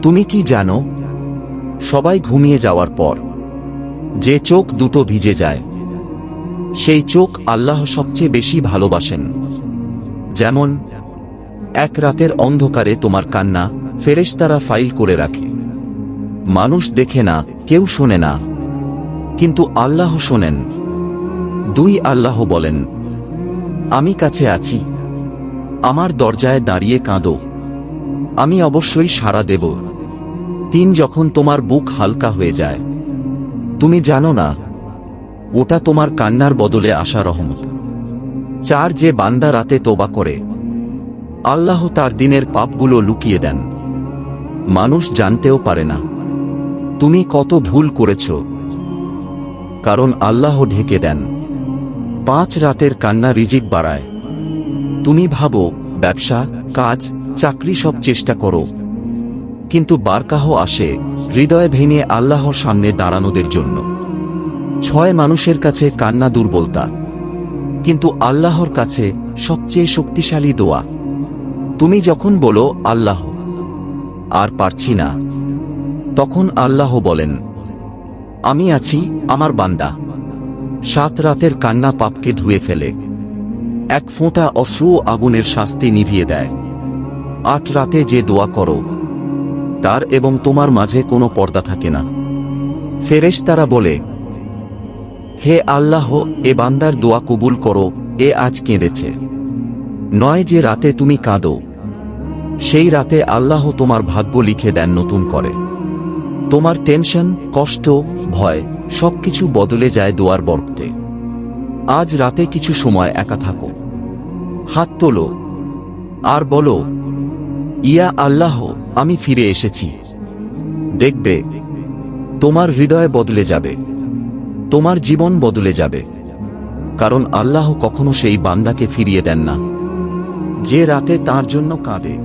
তুমি কি জানো, সবাই ঘুমিয়ে যাওয়ার পর যে চোখ দুটো ভিজে যায়, সেই চোখ আল্লাহ সবচেয়ে বেশি ভালোবাসেন। যেমন এক রাতের অন্ধকারে তোমার কান্না ফেরেশতারা ফাইল করে রাখে। মানুষ দেখে না, কেউ শোনে না, কিন্তু আল্লাহ শোনেন। 2 আল্লাহ বলেন, আমি কাছে আছি, আমার দরজায় দাঁড়িয়ে কাঁদো, আমি অবশ্যই সাড়া দেব। 3 যখন তোমার বুক হালকা হয়ে যায়, তুমি জানো না ওটা তোমার কান্নার বদলে আসা রহমত। 4 যে বান্দা রাতে তোবা করে, আল্লাহ তার দিনের পাপগুলো লুকিয়ে দেন, মানুষ জানতেও পারে না তুমি কত ভুল করেছ, কারণ আল্লাহ ঢেকে দেন। 5 রাতের কান্না রিজিক বাড়ায়। তুমি ভাবো ব্যবসা, কাজ, চাকরি সব চেষ্টা করো, কিন্তু বারকাহ আসে হৃদয় ভেঙে আল্লাহর সামনে দাঁড়ানোদের জন্য। 6 মানুষের কাছে কান্না দুর্বলতা, কিন্তু আল্লাহর কাছে সবচেয়ে শক্তিশালী দোয়া। তুমি যখন বলো আল্লাহ আর পারছি না, তখন আল্লাহ বলেন, আমি আছি, আমার বান্দা। 7 রাতের কান্না পাপকে ধুয়ে ফেলে, এক ফোঁটা অশ্রু আগুনের শাস্তি নিভিয়ে দেয়। 8 রাতে যে দোয়া করো, তার এবং তোমার মাঝে কোনো পর্দা থাকে না। ফেরেশতারা বলে, হে আল্লাহ, এ বান্দার দোয়া কবুল করো, এ আজ কেঁদেছে। 9 যে রাতে তুমি কাঁদো, সেই রাতে আল্লাহ তোমার ভাগ্য লিখে দেন নতুন করে। তোমার টেনশন, কষ্ট, ভয় সবকিছু বদলে যায় দোয়ার বরকতে। আজ রাতে কিছু সময় একা থাকো, হাত তোলো আর বলো, ইয়া আল্লাহ, আমি ফিরে এসেছি। দেখবে তোমার হৃদয় বদলে যাবে, তোমার জীবন বদলে যাবে, কারণ আল্লাহ কখনো সেই বান্দাকে ফিরিয়ে দেন না যে রাতে তার জন্য কাঁদে।